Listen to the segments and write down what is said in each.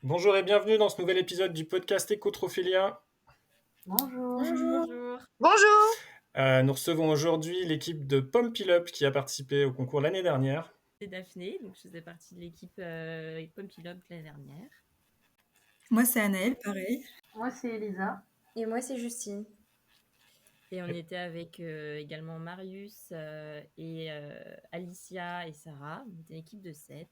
Bonjour et bienvenue dans ce nouvel épisode du podcast Ecotrophilia. Bonjour. Bonjour. Bonjour. Nous recevons aujourd'hui l'équipe de Pump It Up qui a participé au concours l'année dernière. C'est Daphné, donc je faisais partie de l'équipe Pump It Up l'année dernière. Moi, c'est Anaëlle, pareil. Moi, c'est Elisa. Et moi, c'est Justine. Et on était avec également Marius et Alicia et Sarah. On était une équipe de 7.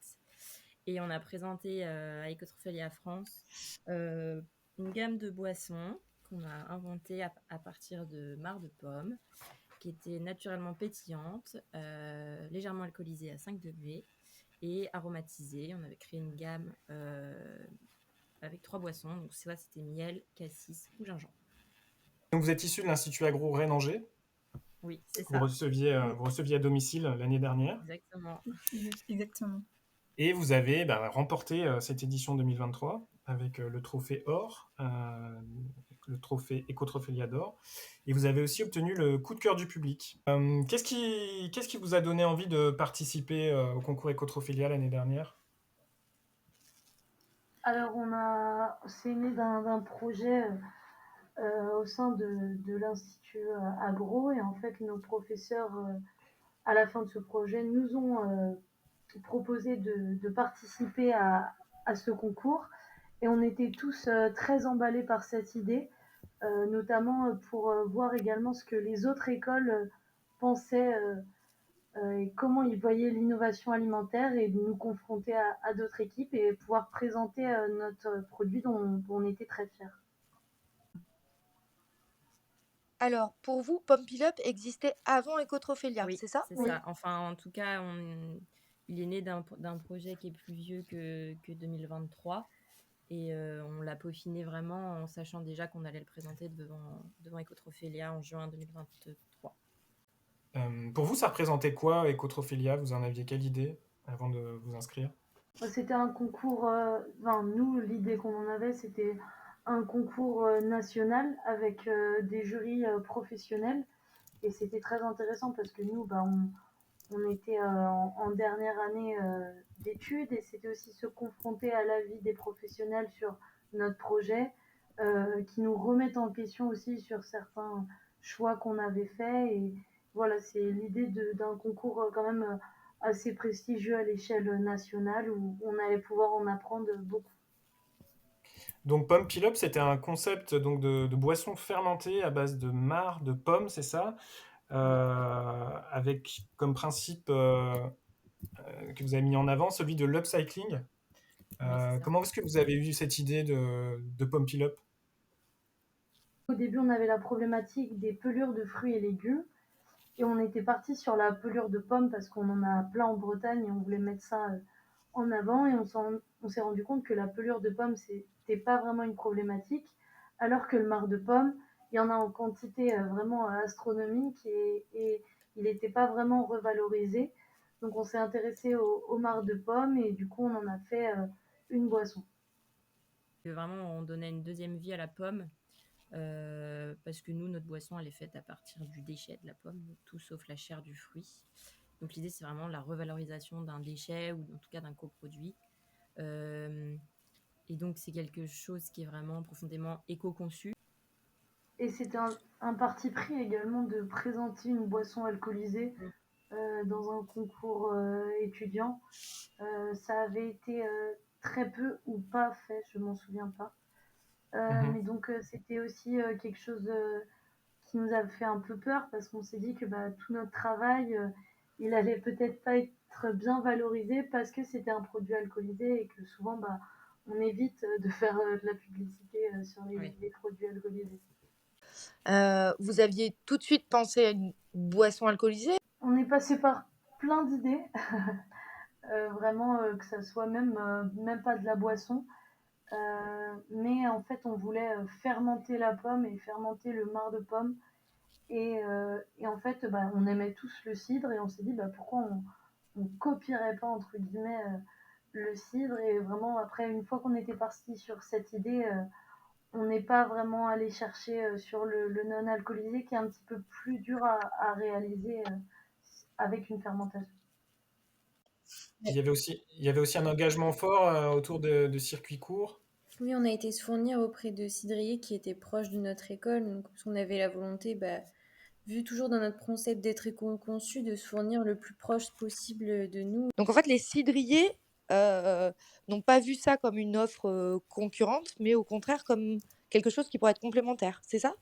Et on a présenté à Ecotrophilia France une gamme de boissons qu'on a inventée à partir de marc de pomme, qui était naturellement pétillante, légèrement alcoolisée à 5 degrés et aromatisée. On avait créé une gamme avec 3 boissons. Donc, soit c'était miel, cassis ou gingembre. Donc vous êtes issu de l'Institut Agro Rennes-Angers. Oui, c'est Vous ça. receviez à domicile l'année dernière. Exactement. Exactement. Et vous avez remporté cette édition 2023 avec le trophée or, le trophée Ecotrophilia d'or. Et vous avez aussi obtenu le coup de cœur du public. Qu'est-ce qui vous a donné envie de participer au concours Ecotrophilia l'année dernière ? Alors, c'est né d'un projet au sein de l'Institut Agro. Et en fait, nos professeurs, à la fin de ce projet, nous ont proposé de participer à ce concours. Et on était tous très emballés par cette idée, notamment pour voir également ce que les autres écoles pensaient et comment ils voyaient l'innovation alimentaire et de nous confronter à d'autres équipes et pouvoir présenter notre produit dont on était très fiers. Alors, pour vous, Pump It Up existait avant Ecotrophilia, Oui, c'est ça? c'est Oui. ça. Enfin, en tout cas, il est né d'un projet qui est plus vieux que 2023. Et on l'a peaufiné vraiment en sachant déjà qu'on allait le présenter devant Ecotrophilia en juin 2023. Pour vous, ça représentait quoi, Ecotrophilia ? Vous en aviez quelle idée avant de vous inscrire ? C'était un concours, nous, l'idée qu'on en avait, c'était un concours national avec des jurys professionnels. Et c'était très intéressant parce que nous, on était en dernière année d'études et c'était aussi se confronter à l'avis des professionnels sur notre projet, qui nous remettent en question aussi sur certains choix qu'on avait faits. Et voilà, c'est l'idée d'un concours quand même assez prestigieux à l'échelle nationale où on allait pouvoir en apprendre beaucoup. Donc Pump It Up, c'était un concept donc, de boisson fermentée à base de marc, de pommes, c'est ça avec comme principe que vous avez mis en avant celui de l'upcycling. Oui, c'est ça. Comment est-ce que vous avez eu cette idée de Pump It Up ? Au début, on avait la problématique des pelures de fruits et légumes. Et on était parti sur la pelure de pomme parce qu'on en a plein en Bretagne et on voulait mettre ça en avant. Et on s'est rendu compte que la pelure de pomme, c'était pas vraiment une problématique. Alors que le marc de pomme, il y en a en quantité vraiment astronomique et il n'était pas vraiment revalorisé. Donc on s'est intéressé au marc de pomme et du coup on en a fait une boisson. Vraiment, on donnait une deuxième vie à la pomme parce que nous, notre boisson, elle est faite à partir du déchet de la pomme, tout sauf la chair du fruit. Donc l'idée, c'est vraiment la revalorisation d'un déchet ou en tout cas d'un coproduit. Et donc, c'est quelque chose qui est vraiment profondément éco-conçu. Et c'était un parti pris également de présenter une boisson alcoolisée dans un concours étudiant. Ça avait été très peu ou pas fait, je m'en souviens pas. Mais donc c'était aussi quelque chose qui nous a fait un peu peur parce qu'on s'est dit que tout notre travail, il allait peut-être pas être bien valorisé parce que c'était un produit alcoolisé et que souvent on évite de faire de la publicité sur les produits alcoolisés. Vous aviez tout de suite pensé à une boisson alcoolisée? On est passé par plein d'idées, vraiment que ça soit même pas de la boisson. Mais en fait, on voulait fermenter la pomme et fermenter le marc de pomme. Et en fait, on aimait tous le cidre et on s'est dit pourquoi on copierait pas entre guillemets le cidre. Et vraiment, après, une fois qu'on était parti sur cette idée, on n'est pas vraiment allé chercher sur le non alcoolisé qui est un petit peu plus dur à réaliser avec une fermentation. Il y avait aussi un engagement fort autour de circuits courts. Oui, on a été se fournir auprès de cidriers qui étaient proches de notre école, donc parce qu'on avait la volonté, vu toujours dans notre concept d'être éco-conçu, de se fournir le plus proche possible de nous. Donc en fait, les cidriers n'ont pas vu ça comme une offre concurrente, mais au contraire comme quelque chose qui pourrait être complémentaire, c'est ça?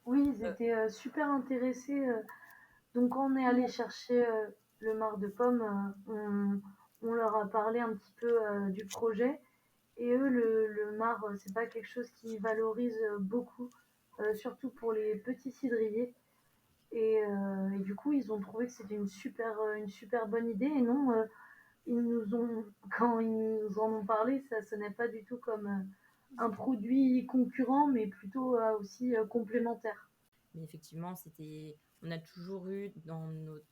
Oui, ils étaient super intéressés. Donc quand on est allé chercher le marc de pomme, on leur a parlé un petit peu du projet. Et eux, le marc, c'est pas quelque chose qui valorise beaucoup, surtout pour les petits cidriers. Et du coup, ils ont trouvé que c'était une super bonne idée. Et non, quand ils nous en ont parlé, ça sonnait pas du tout comme un produit concurrent, mais plutôt aussi complémentaire. Mais effectivement, on a toujours eu dans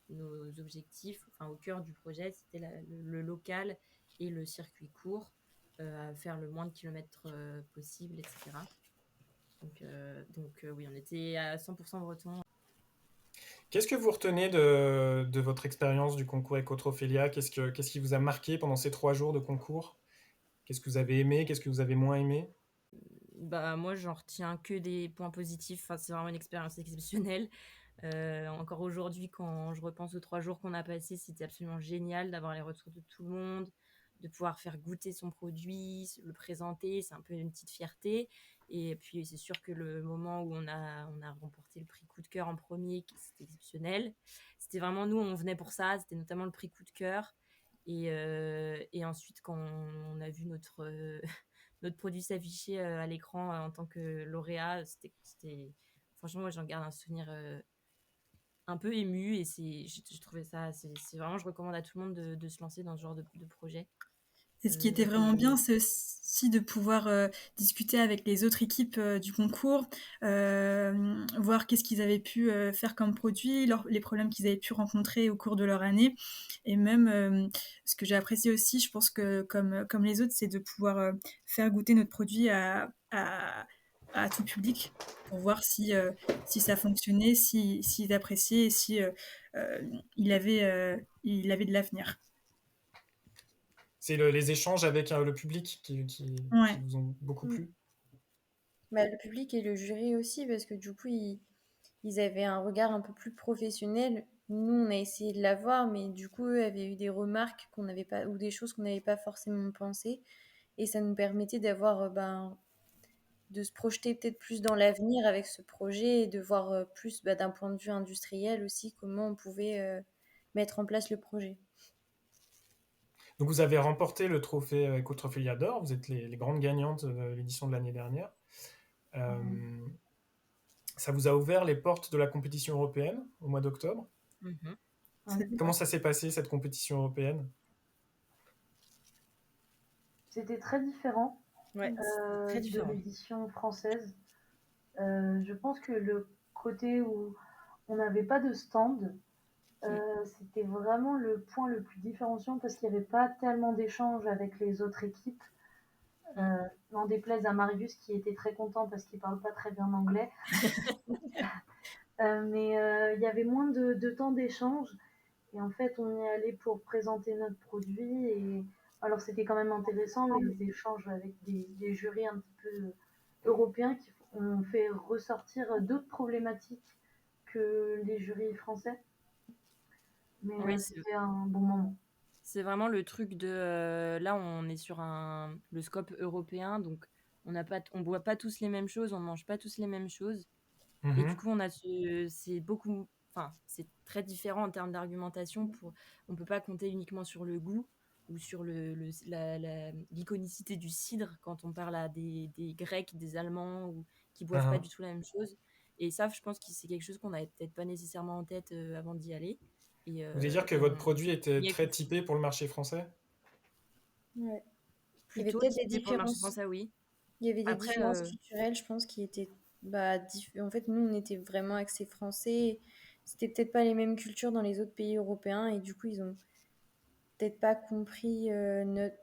nos objectifs, enfin au cœur du projet, c'était le local et le circuit court, à faire le moins de kilomètres possible, etc. Donc oui, on était à 100% breton. Qu'est-ce que vous retenez de votre expérience du concours Ecotrophelia? Qu'est-ce qui vous a marqué pendant ces 3 jours de concours? Qu'est-ce que vous avez aimé? Qu'est-ce que vous avez moins aimé? Moi, j'en retiens que des points positifs. Enfin, c'est vraiment une expérience exceptionnelle. Encore aujourd'hui, quand je repense aux 3 jours qu'on a passés, c'était absolument génial d'avoir les retours de tout le monde, de pouvoir faire goûter son produit, le présenter. C'est un peu une petite fierté. Et puis, c'est sûr que le moment où on a remporté le prix coup de cœur en premier, c'était exceptionnel. C'était vraiment nous, on venait pour ça. C'était notamment le prix coup de cœur. Et ensuite, quand on a vu notre produit s'afficher à l'écran en tant que lauréat, franchement, moi j'en garde un souvenir un peu ému, et je trouvais ça, c'est vraiment, je recommande à tout le monde de se lancer dans ce genre de projet. Et ce qui était vraiment bien, c'est aussi de pouvoir discuter avec les autres équipes du concours, voir qu'est-ce qu'ils avaient pu faire comme produit, les problèmes qu'ils avaient pu rencontrer au cours de leur année. Et même, ce que j'ai apprécié aussi, je pense que comme les autres, c'est de pouvoir faire goûter notre produit à tout public pour voir si ça fonctionnait, s'ils appréciaient et si il avait de l'avenir. C'est les échanges avec le public qui Ouais. vous ont beaucoup plu? Le public et le jury aussi, parce que du coup, ils avaient un regard un peu plus professionnel. Nous, on a essayé de l'avoir, mais du coup, eux avaient eu des remarques qu'on n'avait pas, ou des choses qu'on n'avait pas forcément pensées. Et ça nous permettait d'avoir, de se projeter peut-être plus dans l'avenir avec ce projet et de voir plus, d'un point de vue industriel aussi, comment on pouvait mettre en place le projet. Donc vous avez remporté le trophée Ecotrophelia d'or, vous êtes les grandes gagnantes de l'édition de l'année dernière. Ça vous a ouvert les portes de la compétition européenne au mois d'octobre. Comment ça s'est passé, cette compétition européenne? C'était très différent, Ouais, très différent. de l'édition française. Je pense que le côté où on n'avait pas de stand, c'était vraiment le point le plus différenciant parce qu'il n'y avait pas tellement d'échanges avec les autres équipes. N'en déplaise à Marius qui était très content parce qu'il parle pas très bien anglais. Mais il y avait moins de temps d'échange. Et en fait, on y est allé pour présenter notre produit. Et alors, c'était quand même intéressant, les échanges avec des jurys un petit peu européens qui ont fait ressortir d'autres problématiques que les jurys français. Mais Oui, c'était un bon moment. C'est vraiment le truc de là, on est sur le scope européen, donc on boit pas tous les mêmes choses, on mange pas tous les mêmes choses. Et du coup, c'est très différent en termes d'argumentation. On peut pas compter uniquement sur le goût ou sur l'iconicité du cidre quand on parle à des Grecs, des Allemands, ou qui boivent pas du tout la même chose. Et ça, je pense que c'est quelque chose qu'on n'avait peut-être pas nécessairement en tête avant d'y aller. Vous voulez dire que votre produit était très typé typé pour le marché français? Ouais. Il y avait plutôt peut-être des typé pour le marché différences. français, oui. Il y avait des Après, différences culturelles, je pense, qui étaient. En fait, nous, on était vraiment axés français. C'était peut-être pas les mêmes cultures dans les autres pays européens. Et du coup, ils ont peut-être pas compris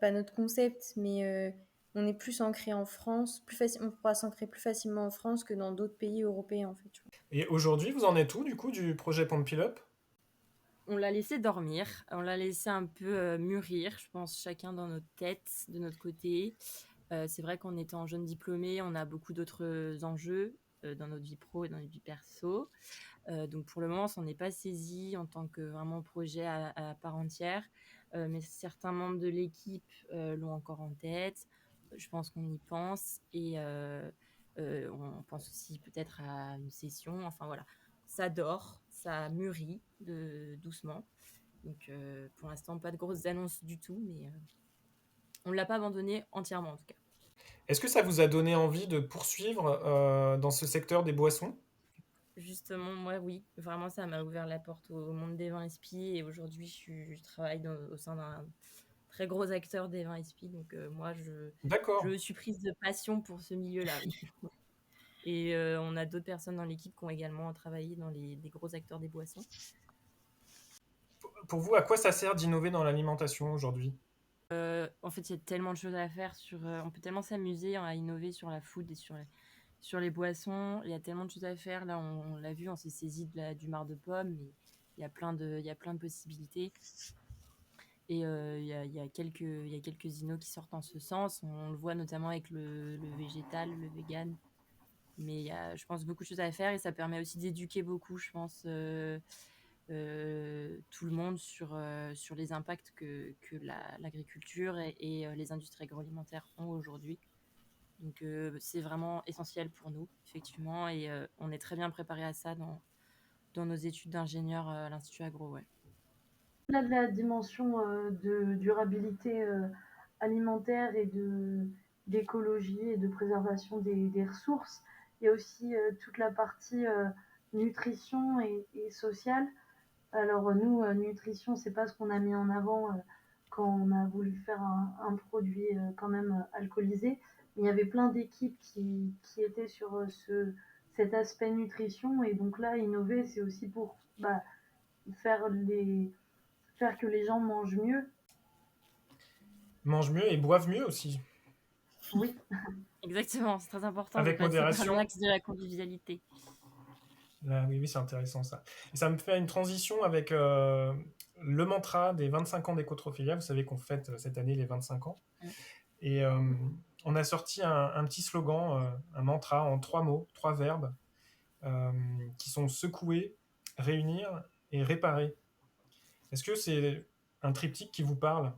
pas notre concept, mais on est plus ancré en France. On pourra s'ancrer plus facilement en France que dans d'autres pays européens, en fait. Et aujourd'hui, vous en êtes où, du coup, du projet Pump It Up? On l'a laissé dormir, on l'a laissé un peu mûrir, je pense, chacun dans notre tête, de notre côté. C'est vrai qu'en étant jeune diplômé, on a beaucoup d'autres enjeux dans notre vie pro et dans notre vie perso. Donc pour le moment, on s'en est pas saisi en tant que vraiment projet à part entière. Mais certains membres de l'équipe l'ont encore en tête. Je pense qu'on y pense. Et on pense aussi peut-être à une session. Enfin voilà, ça dort, ça mûrit doucement. Donc pour l'instant, pas de grosses annonces du tout, mais on ne l'a pas abandonné entièrement en tout cas. Est-ce que ça vous a donné envie de poursuivre dans ce secteur des boissons? Justement, moi, oui, vraiment, ça m'a ouvert la porte au monde des vins SPI et aujourd'hui, je travaille au sein d'un très gros acteur des vins SPI. Donc, moi, je D'accord. me suis prise de passion pour ce milieu-là, oui. Et on a d'autres personnes dans l'équipe qui ont également travaillé dans des gros acteurs des boissons. Pour vous, à quoi ça sert d'innover dans l'alimentation aujourd'hui? En fait, il y a tellement de choses à faire on peut tellement s'amuser à innover sur la food et sur les boissons. Il y a tellement de choses à faire. Là, on l'a vu, on s'est saisi du marc de pomme, mais il y a plein de possibilités. Et il y a quelques innos qui sortent en ce sens. On le voit notamment avec le végétal, le vegan. Mais il y a, je pense, beaucoup de choses à faire et ça permet aussi d'éduquer beaucoup, je pense, tout le monde sur les impacts que l'agriculture et les industries agroalimentaires ont aujourd'hui. Donc c'est vraiment essentiel pour nous, effectivement, et on est très bien préparé à ça dans nos études d'ingénieur à l'Institut Agro. Ouais. Au-delà de la dimension de durabilité alimentaire et d'écologie et de préservation des ressources, il y a aussi toute la partie nutrition et sociale. Alors nous, nutrition, c'est pas ce qu'on a mis en avant quand on a voulu faire un produit quand même alcoolisé. Mais il y avait plein d'équipes qui étaient sur cet aspect nutrition. Et donc là, innover, c'est aussi pour faire que les gens mangent mieux. Mangent mieux et boivent mieux aussi. Oui. Exactement, c'est très important Avec de passer modération. par l'axe de la convivialité. Là, oui, c'est intéressant ça. Et ça me fait une transition avec le mantra des 25 ans d'Ecotrophilia. Vous savez qu'on fête cette année les 25 ans. Et on a sorti un petit slogan, un mantra en 3 mots, 3 verbes, qui sont secouer, réunir et réparer. Est-ce que c'est un triptyque qui vous parle?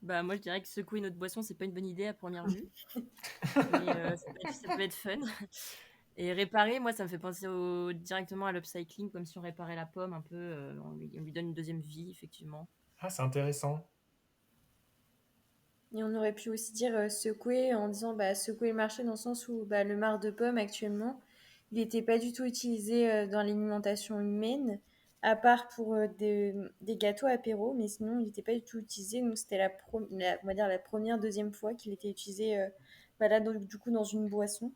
Bah, moi, je dirais que secouer notre boisson, c'est pas une bonne idée à première vue. Mais ça peut être fun. Et réparer, moi, ça me fait penser directement à l'upcycling, comme si on réparait la pomme un peu. On lui donne une deuxième vie, effectivement. Ah, c'est intéressant. Et on aurait pu aussi dire secouer en disant secouer le marché dans le sens où le marc de pomme actuellement, il n'était pas du tout utilisé dans l'alimentation humaine, à part pour des gâteaux apéro, mais sinon il n'était pas du tout utilisé. Donc c'était on va dire la première, deuxième fois qu'il était utilisé là, donc, du coup dans une boisson.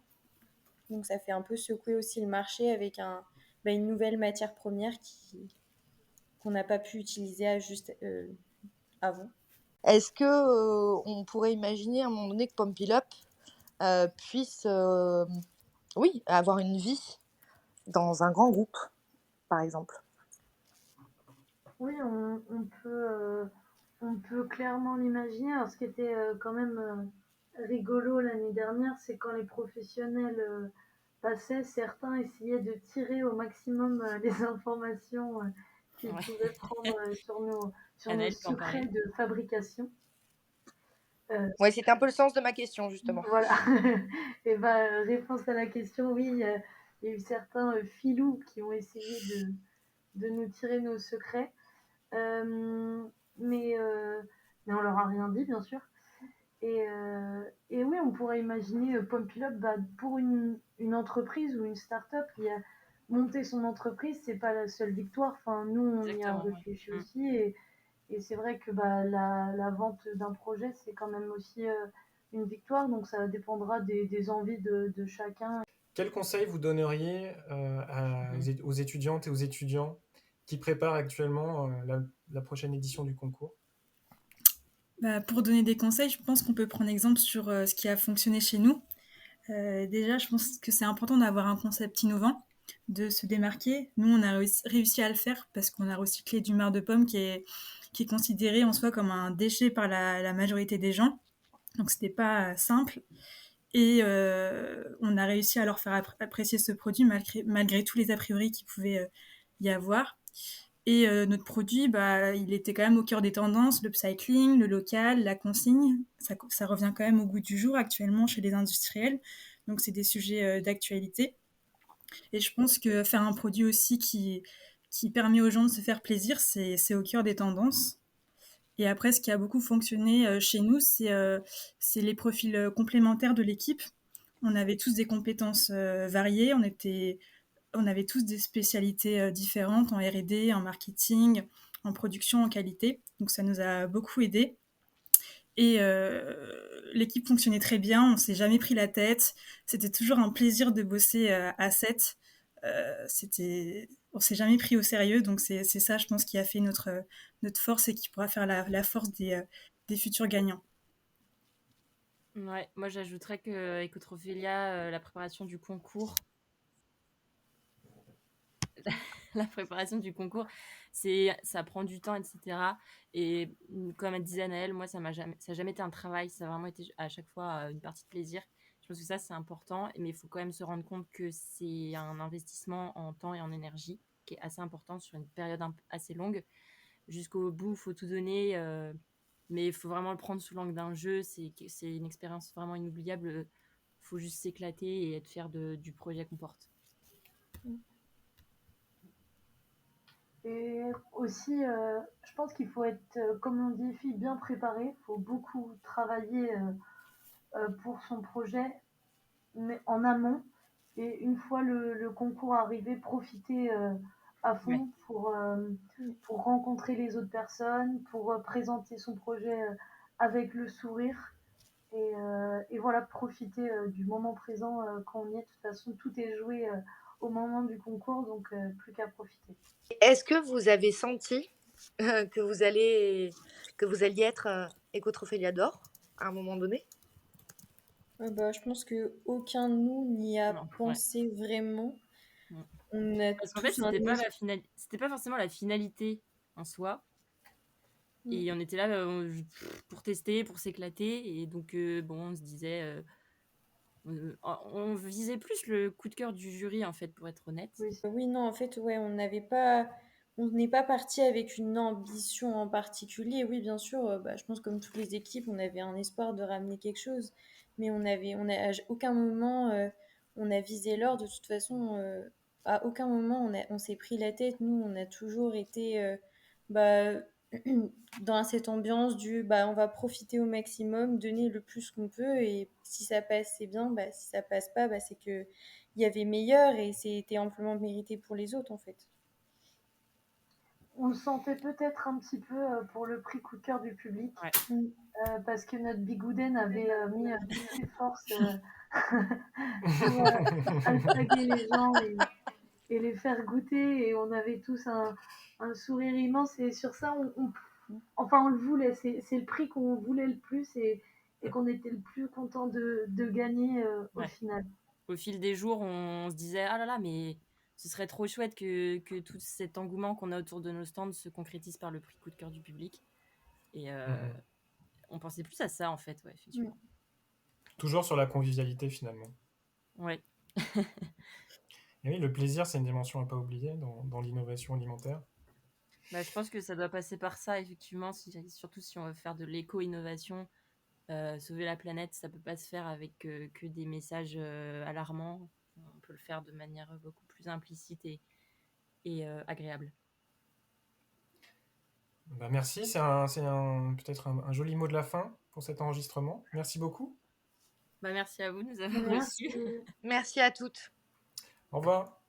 Donc ça fait un peu secouer aussi le marché avec une nouvelle matière première qu'on n'a pas pu utiliser juste avant. Est-ce que on pourrait imaginer à un moment donné que Pump It Up puisse avoir une vie dans un grand groupe, par exemple? Oui, on peut clairement l'imaginer. Alors, ce qui était quand même rigolo l'année dernière, c'est quand les professionnels passaient, certains essayaient de tirer au maximum les informations qu'ils pouvaient prendre sur nos secrets de fabrication. Oui, c'était un peu le sens de ma question, justement. Voilà. Et réponse à la question, oui, il y a eu certains filous qui ont essayé de nous tirer nos secrets. Mais on leur a rien dit, bien sûr. Et oui, on pourrait imaginer Pump It Up pour une entreprise ou une start-up qui a monté son entreprise, c'est pas la seule victoire. Enfin, nous, on y a réfléchi aussi. Et c'est vrai que la vente d'un projet, c'est quand même aussi une victoire. Donc, ça dépendra des envies de chacun. Quel conseil vous donneriez aux étudiantes et aux étudiants qui préparent actuellement la prochaine édition du concours? Pour donner des conseils, je pense qu'on peut prendre exemple sur ce qui a fonctionné chez nous. Déjà, je pense que c'est important d'avoir un concept innovant. de se démarquer. Nous, on a réussi à le faire parce qu'on a recyclé du marc de pomme qui est considéré en soi comme un déchet par la majorité des gens. Donc, c'était pas simple. Et on a réussi à leur faire apprécier ce produit malgré tous les a priori qu'il pouvait y avoir. Et notre produit, il était quand même au cœur des tendances, le upcycling, le local, la consigne. Ça revient quand même au goût du jour actuellement chez les industriels. Donc, c'est des sujets d'actualité. Et je pense que faire un produit aussi qui permet aux gens de se faire plaisir, c'est au cœur des tendances. Et après, ce qui a beaucoup fonctionné chez nous, c'est les profils complémentaires de l'équipe. On avait tous des compétences variées, on avait tous des spécialités différentes en R&D, en marketing, en production, en qualité. Donc ça nous a beaucoup aidés. Et l'équipe fonctionnait très bien, on s'est jamais pris la tête. C'était toujours un plaisir de bosser à 7. On s'est jamais pris au sérieux, donc c'est ça, je pense, qui a fait notre force et qui pourra faire la force des futurs gagnants. Ouais, moi j'ajouterais que Ecotrophelia, la préparation du concours, la préparation du concours, ça prend du temps, etc. Et comme elle disait Anaëlle, moi ça a jamais été un travail, ça a vraiment été à chaque fois une partie de plaisir. Je pense que ça c'est important, mais il faut quand même se rendre compte que c'est un investissement en temps et en énergie qui est assez important sur une période assez longue. Jusqu'au bout, il faut tout donner, mais il faut vraiment le prendre sous l'angle d'un jeu. C'est une expérience vraiment inoubliable. Il faut juste s'éclater et être fier du projet qu'on porte. Et aussi, je pense qu'il faut être, comme on dit, fille bien préparée. Il faut beaucoup travailler pour son projet, mais en amont. Et une fois le concours arrivé, profiter à fond pour rencontrer les autres personnes, pour présenter son projet avec le sourire. Et voilà, profiter du moment présent quand on y est. De toute façon, tout est joué au moment du concours, donc plus qu'à profiter. Est-ce que vous avez senti que vous alliez être Ecotrophelia d'or à un moment donné? Je pense qu'aucun de nous n'y a pensé vraiment. On a Parce qu'en fait, c'était pas forcément la finalité en soi. Et on était là pour tester, pour s'éclater. Et donc, on se disait... on visait plus le coup de cœur du jury, en fait, pour être honnête. Oui, non, en fait, ouais, on n'est pas parti avec une ambition en particulier. Oui, bien sûr, je pense comme toutes les équipes, on avait un espoir de ramener quelque chose, mais à aucun moment on a visé l'or. De toute façon, à aucun moment on s'est pris la tête. Nous, on a toujours été dans cette ambiance on va profiter au maximum, donner le plus qu'on peut, et si ça passe, c'est bien. Si ça passe pas, c'est que il y avait meilleur et c'était amplement mérité pour les autres en fait. On le sentait peut-être un petit peu pour le prix coup de cœur du public, parce que notre Bigouden avait mis toutes ses forces pour alpaguer les gens et les faire goûter, et on avait tous un sourire immense, et sur ça, on le voulait, c'est le prix qu'on voulait le plus et qu'on était le plus content de gagner au final. Au fil des jours, on se disait « Ah là là, mais ce serait trop chouette que tout cet engouement qu'on a autour de nos stands se concrétise par le prix coup de cœur du public. » Et on pensait plus à ça, en fait, effectivement. Toujours sur la convivialité, finalement. Ouais. Et oui, le plaisir, c'est une dimension à ne pas oublier dans l'innovation alimentaire. Je pense que ça doit passer par ça, effectivement, surtout si on veut faire de l'éco-innovation. Sauver la planète, ça peut pas se faire avec que des messages alarmants. On peut le faire de manière beaucoup plus implicite et agréable. Merci, c'est peut-être un joli mot de la fin pour cet enregistrement. Merci beaucoup. Merci à vous de nous avoir reçus. Merci à toutes. Au revoir.